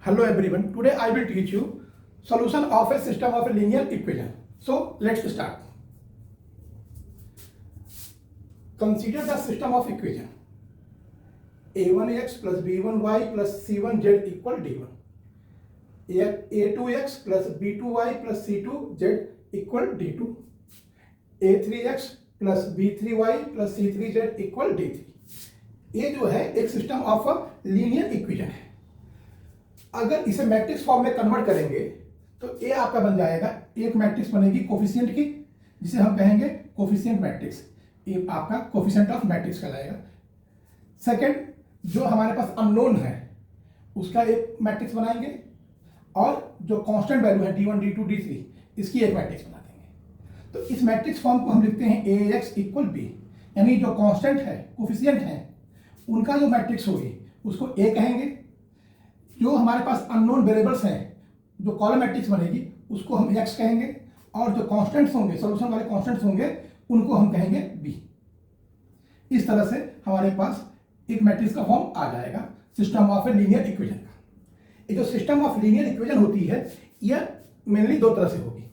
Hello everyone. Today I will teach you solution of a system of a linear equation. So let's start. Consider the system of equation a1x plus b1y plus c1z equal d1, a2x plus b2y plus c2z equal d2, a3x plus b3y plus c3z equal d3. ये जो है एक system of linear equation है. अगर इसे matrix form में convert करेंगे तो ए आपका बन जाएगा, एक मैट्रिक्स बनेगी कोफिशिएंट की, जिसे हम कहेंगे कोफिशिएंट मैट्रिक्स. ये आपका कोफिशिएंट ऑफ मैट्रिक्स कहलाएगा. सेकंड, जो हमारे पास अननोन है उसका एक मैट्रिक्स बनाएंगे, और जो कांस्टेंट वैल्यू है d1 d2 d3 इसकी एक मैट्रिक्स बना देंगे. तो इस मैट्रिक्स फॉर्म को हम लिखते हैं ax इक्वल b, यानी जो कांस्टेंट है कोफिशिएंट है उनका जो मैट्रिक्स होगी उसको ए कहेंगे. जो हमारे पास अननोन वेरिएबल्स हैं, जो कॉलम मैट्रिक्स बनेगी उसको हम एक्स कहेंगे, और जो कांस्टेंट्स होंगे, सॉल्यूशन वाले कांस्टेंट्स होंगे, उनको हम कहेंगे बी. इस तरह से हमारे पास एक मैट्रिक्स का फॉर्म आ जाएगा system of a linear equation का. ये जो सिस्टम ऑफ लीनियर इक्वेशन होती है यह मेनली दो तरह से होगी.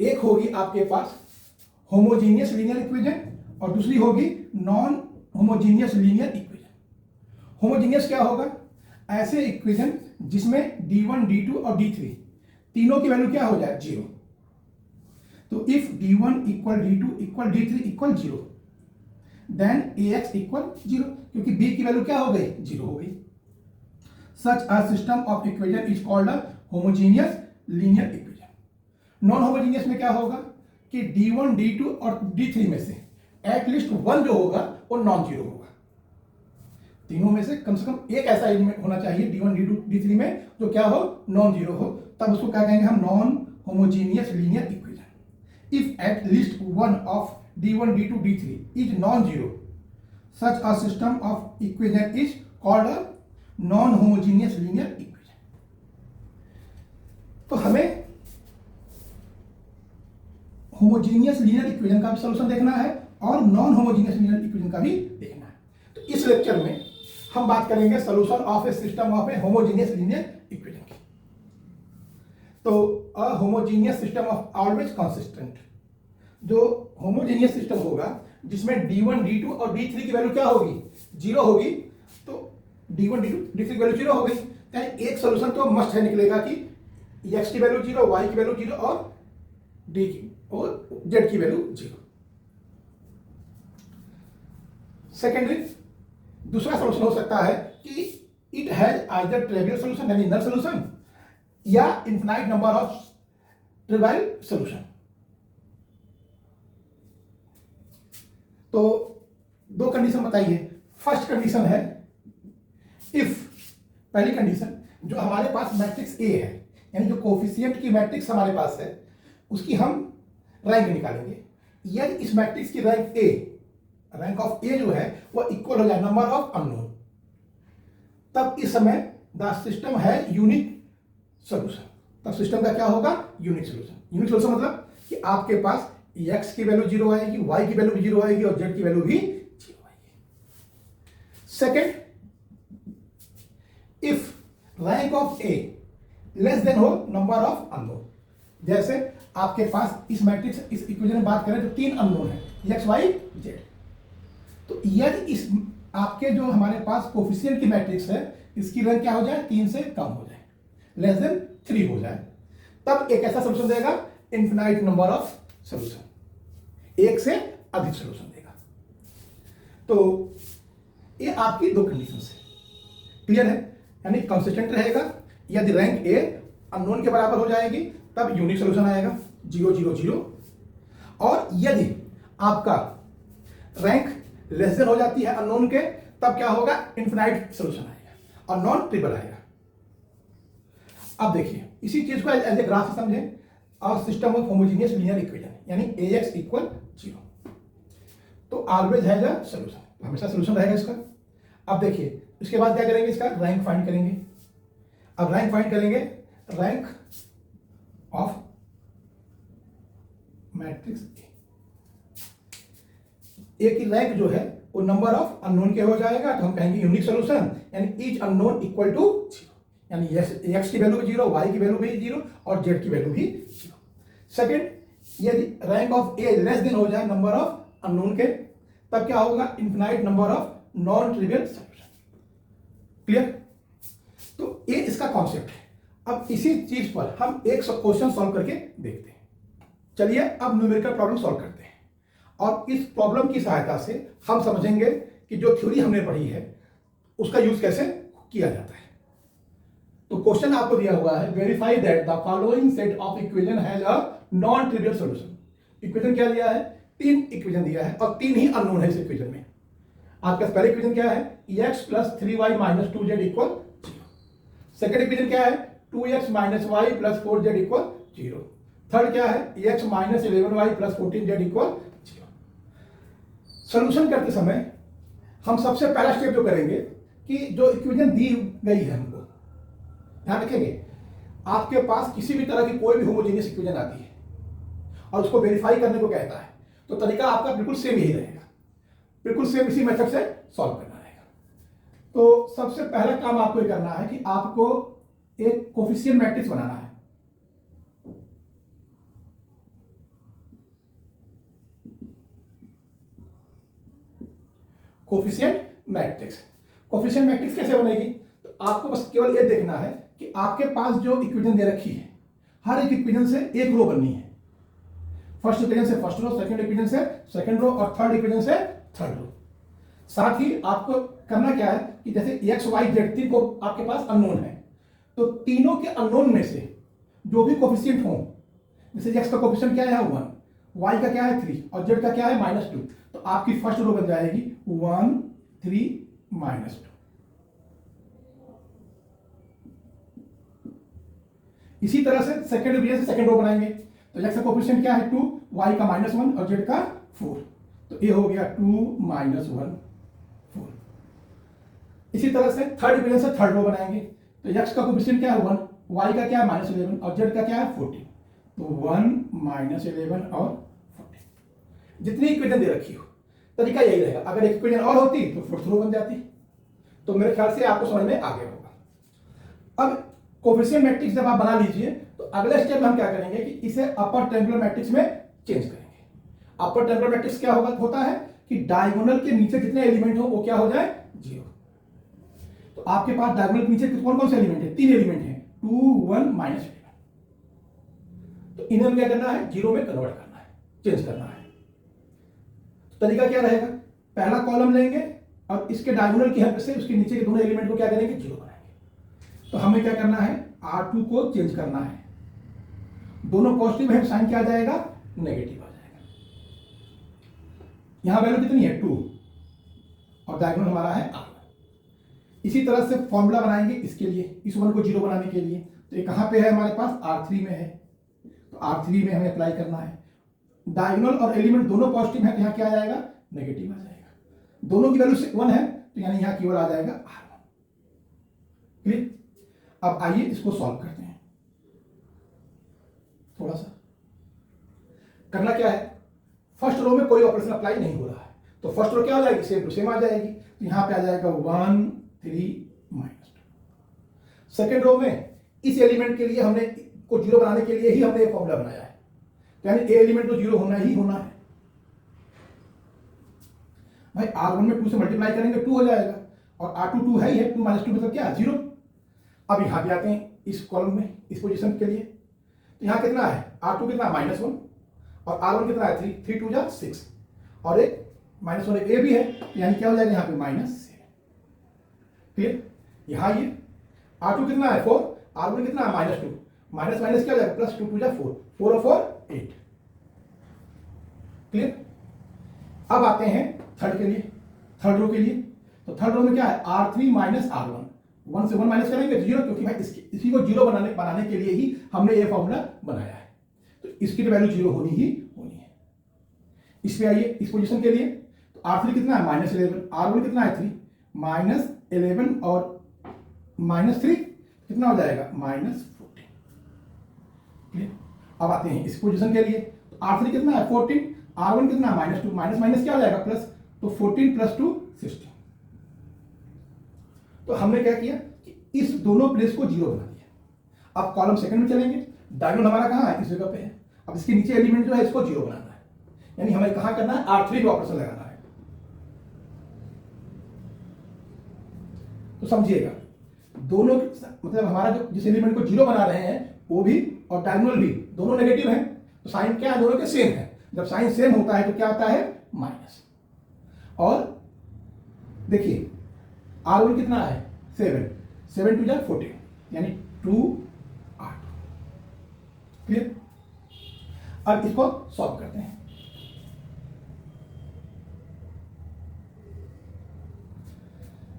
एक होगी आपके पास होमोजीनियस लीनियर इक्वेशन और दूसरी होगी non homogeneous linear equation. Homogeneous क्या होगा? ऐसे इक्वेशन जिसमें d1 d2 और d3 तीनों की वैल्यू क्या हो जाए? जीरो. तो if d1 equal d2 equal d3 equal zero, then ax equal zero, क्योंकि b की वैल्यू क्या हो गई? जीरो हो गई. Such a system of equation is called a homogeneous linear equation. Non homogeneous में क्या होगा कि d1 d2 और d3 में से एटलीस्ट वन जो होगा वो नॉन जीरो होगा. तीनों में से कम एक ऐसा एलिमेंट होना चाहिए d1 d2 d3 में जो क्या हो? नॉन जीरो हो. तब उसको क्या कहेंगे हम? Non homogeneous linear equation. If at least one of d1 d2 d3 is non zero, such a system of equation is called a non homogeneous linear equation. तो हमें होमोजीनियस लीनियर इक्वेशन का भी सॉल्यूशन देखना है और non homogeneous linear equation का भी देखना है. तो इस लेक्चर में हम बात करेंगे solution of A system of A homogeneous linear equation की. तो a homogeneous system of always consistent. जो होमोजीनियस सिस्टम होगा जिसमें d1 d2 और d3 की वैल्यू क्या होगी? जीरो होगी. तो d1 d2 d3 की वैल्यू जीरो हो गई, यानी एक सॉल्यूशन तो मस्ट है निकलेगा कि x की वैल्यू जीरो, y की वैल्यू जीरो और d की और z की वैल्यू जीरो. सेकेंडरी दूसरा सॉल्यूशन हो सकता है कि it has either trivial solution यानी नल सॉल्यूशन या infinite number of trivial solution. तो दो कंडीशन बताइए. फर्स्ट कंडीशन है इफ, पहली कंडीशन, जो हमारे पास मैट्रिक्स ए है यानी जो कोफिशिएंट की मैट्रिक्स हमारे पास है उसकी हम रैंक निकालेंगे. यदि इस मैट्रिक्स की रैंक ए, रैंक ऑफ ए जो है वो इक्वल हो जाए नंबर ऑफ अननोन, तब इस समय द सिस्टम है यूनिक सॉल्यूशन. तब सिस्टम का क्या होगा? Unique solution. यूनिक सॉल्यूशन मतलब कि आपके पास x की वैल्यू जीरो आएगी, y की वैल्यू भी जीरो आएगी और z की वैल्यू भी जीरो आएगी. Second, if rank of A less than हो नंबर ऑफ अननोन. जैसे आपके पास इस मैट्रिक्स, इस इक्वेशन में बात करें तो तीन अननोन है x y z. तो यदि इस आपके जो हमारे पास कोफिशिएंट की मैट्रिक्स है इसकी रैंक क्या हो जाए? 3 से कम हो जाए, लेस देन 3 हो जाए, तब एक ऐसा सॉल्यूशन देगा इनफिनाइट नंबर ऑफ सॉल्यूशन, एक से अधिक सॉल्यूशन देगा. तो ये आपकी दो कंडीशन है. क्लियर है? यानी कंसिस्टेंट रहेगा. यदि रैंक ए अननोन के बराबर हो जाएगी तब यूनिक सॉल्यूशन आएगा 0 0 0. और यदि आपका रैंक लेस देन हो जाती है अननोन के, तब क्या होगा? इनफिनाइट सॉल्यूशन आएगा और नॉन ट्रिपल आएगा. अब देखिए इसी चीज को एज ए ग्राफ समझें. और system of homogeneous linear equation यानी ax इक्वल जीरो, तो ऑलवेज है द सॉल्यूशन, हमेशा सॉल्यूशन रहेगा इसका. अब देखिए इसके बाद क्या करेंगे? इसका रैंक फाइंड करेंगे. अब रैंक फाइंड करेंगे, रैंक ऑफ मैट्रिक्स ए की रैंक जो है वो नंबर ऑफ अननोन के हो जाएगा, तो हम कहेंगे यूनिक सॉल्यूशन यानी each unknown equal to zero. यानी एक्स की वैल्यू भी जीरो, वाई की वैल्यू भी जीरो और जेड की वैल्यू भी जीरो। सेकेंड, यदि rank of A less than हो जाए नंबर ऑफ अननोन के, तब क्या होगा, infinite number of non trivial solution. Clear? तो ये इसका कॉन्सेप्ट है। अब इसी चीज पर हम एक क्वेश्चन सॉल्व करके देखते हैं। चलिए अब न्यूमेरिकल प्रॉब्लम सॉल्व करते हैं और इस प्रॉब्लम की सहायता से हम समझेंगे कि जो थ्योरी हमने पढ़ी है उसका यूज कैसे किया जाता है। तो क्वेश्चन आपको दिया हुआ है, verify that the following set of equation has a non trivial solution. Equation क्या दिया है, 3 इक्वेशन दिया है और 3 ही अननोन है इस इक्वेशन में। आपका पहले इक्वेशन क्या है, x plus 3y minus 2z equal 0। Second equation क्या है, 2x minus y plus 4z equal 0। Third क्या है, x minus 11y plus 14z equal 0। Solution करते समय हम सबसे पहला स्टेप जो करेंगे कि जो इक्वेशन दी गई है हमको ध्यान रखेंगे, आपके पास किसी भी तरह की कोई भी होमोजेनियस इक्वेशन आती है और उसको वेरीफाई करने को कहता है, तो तरीका आपका बिल्कुल सेम यही रहेगा, बिल्कुल सेम इसी मेथड से सॉल्व करना रहेगा। तो सबसे पहला काम आपको ये करना है कि आपको एक कोफिशिएंट मैट्रिक्स बनाना है। कोफिशिएंट मैट्रिक्स, कोफिशिएंट मैट्रिक्स कैसे बनेगी, तो आपको बस केवल ये देखना है कि आपके पास जो इक्वेशन दे रखी है हर एक इक्वेशन से एक रो बननी है। फर्स्ट इक्वेशन से फर्स्ट रो, सेकंड इक्वेशन से सेकंड रो और थर्ड इक्वेशन से थर्ड रो। साथ ही आपको करना क्या है कि जैसे एक्स वाई जेड तीन को आपके पास अननोन है, तो तीनों के अननोन में से जो भी कोफिशिएंट हो, जैसे एक्स का कोफिशिएंट क्या है 1, वाई का क्या है 3 और जेड का क्या है -2, तो आपकी फर्स्ट रो बन जाएगी 1 3 -2। इसी तरह से सेकंड इक्वेशन से सेकंड रो बनाएंगे, तो एक्स का कोफिशिएंट क्या है 2, वाई का -1 और जेड का 4, तो ये हो गया 2 -1 4। इसी तरह से थर्ड इक्वेशन से थर्ड रो बनाएंगे, तो एक्स का कोफिशिएंट क्या है 1, वाई का क्या है -11 और जेड का क्या है 14, तो 1 -11 और 14। जितनी इक्वेशन दे रखी हो तरीका यही रहेगा। अगर एक इक्वेशन और होती तो फोर्थ रो बन जाती। तो मेरे ख्याल से आपको समझ में आ गया होगा। अब कोफिशिएंट मैट्रिक्स जब आप बना लीजिए तो अगले स्टेप में हम क्या करेंगे कि इसे अपर ट्रायंगुलर मैट्रिक्स में चेंज करेंगे। अपर ट्रायंगुलर मैट्रिक्स क्या होता है कि डायगोनल के नीचे जितने एलिमेंट हो वो क्या हो जाए 0। तो आपके पास डायगोनल के नीचे कौन कौन से एलिमेंट है, 3 एलिमेंट है, 2 1 -11। तो इन्हें क्या करना है, 0 में कन्वर्ट करना है, चेंज करना है। तो तरीका क्या रहेगा, पहला कॉलम लेंगे और इसके डायगोनल की हेल्प से उसके नीचे के दोनों एलिमेंट को क्या करेंगे 0 बनाएंगे। तो हमें क्या करना है, R2 को चेंज करना है, दोनों पॉजिटिव है, साइन क्या आ जाएगा नेगेटिव आ जाएगा। यहां वैल्यू कितनी है 2 और डायगोनल हमारा है R1। इसी तरह से फॉर्मूला बनाएंगे इसके लिए, इस 1 को 0 बनाने के लिए। तो ये कहां पे है हमारे पास R3 में है, तो R3 में हमें अप्लाई करना है। डायगोनल और एलिमेंट दोनों पॉजिटिव है तो यहाँ क्या आ जाएगा नेगेटिव आ जाएगा। दोनों की वैल्यू 1 है तो यानी यहाँ केवल आ जाएगा R1। क्लियर? अब आइए इसको सॉल्व करते हैं। थोड़ा सा करना क्या है, फर्स्ट रो में कोई ऑपरेशन अप्लाई नहीं हो रहा है, तो फर्स्ट रो क्या हो जाएगी, सेम टू सेम आ जाएगी। तो यहाँ पे आ जाएगा 1 3 -2। सेकेंड रो में इस एलिमेंट के लिए हमने को 0 बनाने के लिए ही हमने ये फॉर्मूला बनाया है, यानी ए एलिमेंट तो 0 होना ही होना है। भाई R1 में 2 से मल्टीप्लाई करेंगे 2 हो जाएगा और R2 2 है ही है, 2 -2 मतलब क्या 0। अब यहां पे आते हैं इस कॉलम में, इस पोजीशन के लिए, तो यहां कितना है R2 कितना -1 और R1 कितना है 3 3 2 6 और एक -1 एक ए भी है, तो यानी क्या हो जाएगा यहाँ पे -7। क्लियर? यहां ये R2 कितना है 4, R1 कितना है -2, माइनस माइनस क्या हो जाएगा +2 2 4 4 और 4 8। क्लियर? अब आते हैं थर्ड के लिए, थर्ड रो के लिए। तो थर्ड रो में क्या है R3 -R1, 1 से 1 माइनस करेंगे 0, क्योंकि भाई इसी को 0 बनाने के लिए ही हमने ये फॉर्मूला बनाया है, तो इसकी तो वैल्यू 0 होनी ही होनी है। इस पे आइए इस पोजीशन के लिए, तो R3 कितना है -11, R1 कितना है 3, -11 और -3 कितना हो जाएगा -14। क्लियर? अब आते हैं इस पोजीशन के लिए, तो R3 कितना है 14, R1 कितना है -2, माइनस माइनस क्या हो जाएगा प्लस, तो 14 + 2 16। तो हमने क्या किया कि इस दोनों प्लेस को 0 बना दिया। अब कॉलम सेकंड में चलेंगे, डायगोनल हमारा कहाँ है, इस जगह पे है। अब इसके नीचे एलिमेंट जो है इसको 0 बनाना है, यानी हमें कहाँ करना है, R3 पे ऑपरेशन लगाना है। तो समझिएगा, दोनों मतलब हमारा जो जिस एलिमेंट को 0 बना रहे हैं वो भी और डायगोनल भी दोनों नेगेटिव हैं, तो साइन क्या है, दोनों के सेम है। जब साइन सेम होता है तो क्या आता है, माइनस। और देखिए R1 कितना है, 7, 7 टू 14, यानी 2 8। क्लियर। अब इसको सॉल्व करते हैं।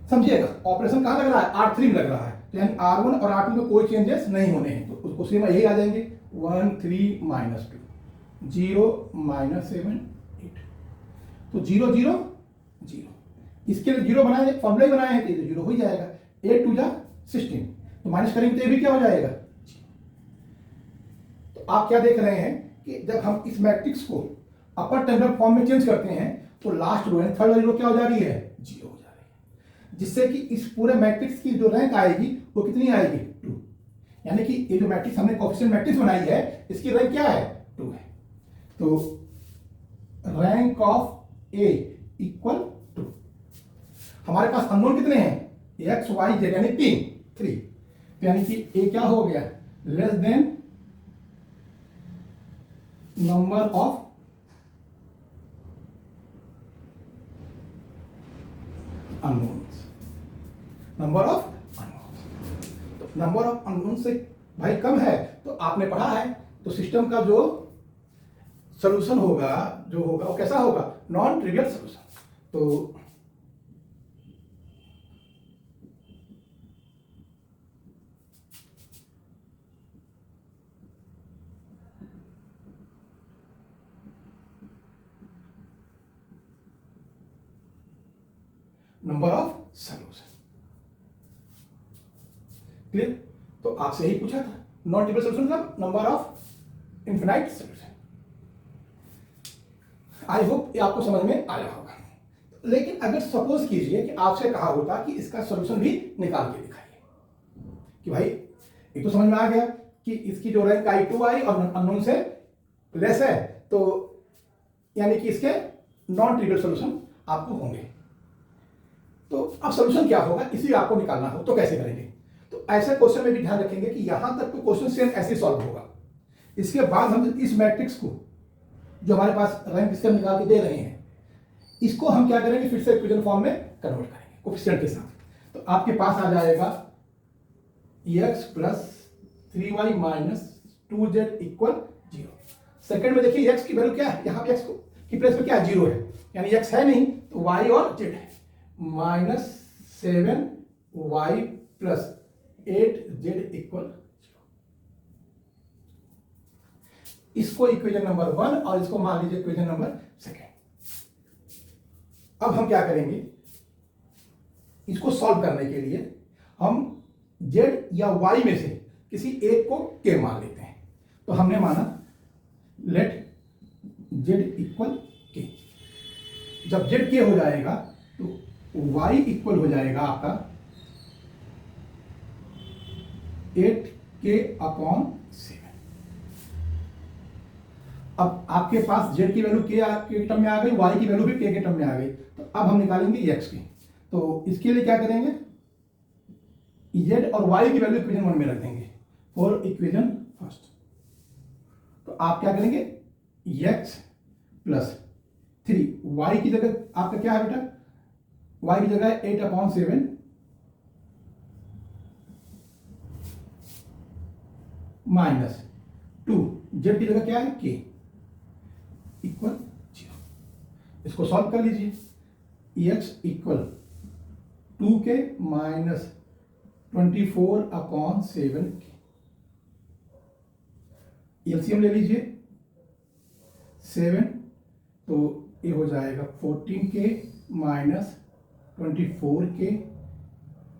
समझिएगा, ऑपरेशन कहां लग रहा है, R3 में लग रहा है, तो यानी R1 और R2 में कोई चेंजेस नहीं होने हैं, तो उसको सेम यही आ जाएंगे, 1 3 -2 0 -7 8। तो 0 0 0, इसके लिए 0 बनाए, फॉर्मूला ही बनाए हैं, तो 0 हो ही जाएगा। 8 2 16, तो माइनस करेंगे तो ये भी क्या हो जाएगा। तो आप क्या देख रहे हैं कि जब हम इस मैट्रिक्स को अपर टेबुलर फॉर्म में चेंज करते हैं तो लास्ट रो यानी थर्ड वाली रो क्या हो जा रही है, 0 हो जा रही है, जिससे कि इस पूरे मैट्रिक्स की जो रैंक आएगी वो कितनी आएगी, 2। यानी कि ये जो मैट्रिक्स हमने कोएफिशिएंट मैट्रिक्स बनाई है इसकी रैंक क्या है, 2 है। तो रैंक ऑफ ए इक्वल 2। हमारे पास अननोन कितने हैं, एक्स वाई जेड, यानी 3। तो यानी कि ए क्या हो गया, less than number of unknowns, number of unknowns. तो नंबर ऑफ अननोन से भाई कम है तो आपने पढ़ा है, तो सिस्टम का जो सॉल्यूशन होगा जो होगा वो कैसा होगा, नॉन ट्रिवियल सॉल्यूशन। तो नंबर ऑफ सॉल्यूशन, क्लियर। तो आपसे यही पूछा था, नॉन ट्रिवियल सॉल्यूशन मतलब number of infinite solution. I hope ये आपको समझ में आया होगा। लेकिन अगर सपोज कीजिए कि आपसे कहा होता कि इसका सॉल्यूशन भी निकाल के दिखाइए, कि भाई एक तो समझ में आ गया कि इसकी जो रैंक आई 2 आई और अननोन से लेस है, तो यानी कि इसके नॉन ट्रिवियल सॉल्यूशन आपको होंगे। तो अब सॉल्यूशन क्या होगा, इसी आपको निकालना हो तो कैसे करेंगे। तो ऐसे क्वेश्चन में भी ध्यान रखेंगे कि यहां तक तो क्वेश्चन सेम ऐसे सॉल्व होगा। इसके बाद हम इस मैट्रिक्स को जो हमारे पास रैंक सिस्टम निकाल के दे रहे हैं, इसको हम क्या करेंगे, फिर से इक्वेशन फॉर्म में कन्वर्ट करेंगे कोएफिशिएंट के साथ। तो आपके पास आ जाएगा x + 3y - 2z = 0। सेकंड में देखिए x की वैल्यू क्या है, यहाँ पे x की प्लेस में क्या है, 0 है, यानी x है नहीं तो y और z है, -7y + 8z = 0। इसको इक्वेशन नंबर 1 और इसको मान लीजिए इक्वेशन नंबर 2। अब हम क्या करेंगे, इसको सॉल्व करने के लिए हम z या y में से किसी एक को k मान लेते हैं। तो हमने माना लेट z = k। जब z k हो जाएगा तो y इक्वल हो जाएगा आपका 8k/7। अब आपके पास z की वैल्यू के टर्म में आ गई, y की वैल्यू भी k के टर्म में आ गई। तो अब हम निकालेंगे x की। तो इसके लिए क्या करेंगे, z और y की वैल्यू इक्वेशन 1 में रख देंगे फॉर इक्वेशन फर्स्ट। तो आप क्या करेंगे, x + 3, y की जगह आपका क्या है बेटा, y की जगह 8/7 -2, z की जगह क्या है, k = 0। इसको सॉल्व कर लीजिए, x = 2k - 24/7k। एलसीएम ले लीजिए 7, तो ये हो जाएगा 14k - 24k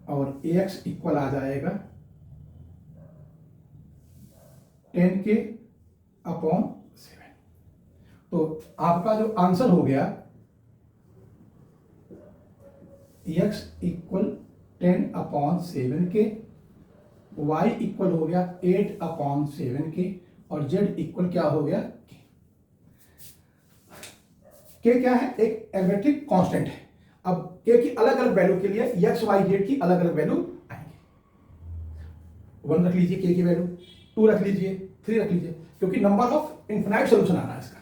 और x इक्वल आ जाएगा 10k/7। तो आपका जो आंसर हो गया x = 10/7k y इक्वल हो गया 8/7 के और z इक्वल क्या हो गया k क्या है, एक एल्जेब्रिक कांस्टेंट है। अब k की अलग अलग वैल्यू के लिए x y z की अलग अलग वैल्यू आएंगे। 1 रख लीजिए k की वैल्यू, 2 रख लीजिए, 3 रख लीजिए, क्योंकि नंबर ऑफ इनफिनाइट सोल्यूशन आ रहा है इसका।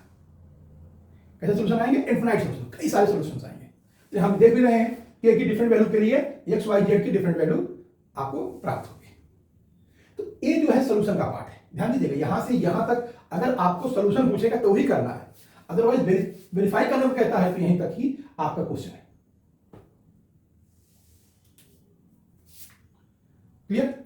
कैसे सोल्यूशन आएंगे, इनफिनाइट सोल्यूशन, कई सारे सोल्यूशन आएंगे। तो हम देख भी रहे हैं k की डिफरेंट वैल्यू के लिए x y z की डिफरेंट वैल्यू आपको प्राप्त होगी। तो ये जो है सोल्यूशन का पार्ट है। ध्यान दीजिएगा, यहां से यहां तक अगर आपको सोल्यूशन पूछेगा तो ही करना है, अदरवाइज वेरीफाई करने को कहता है तो यहीं तक ही आपका क्वेश्चन है। क्लियर?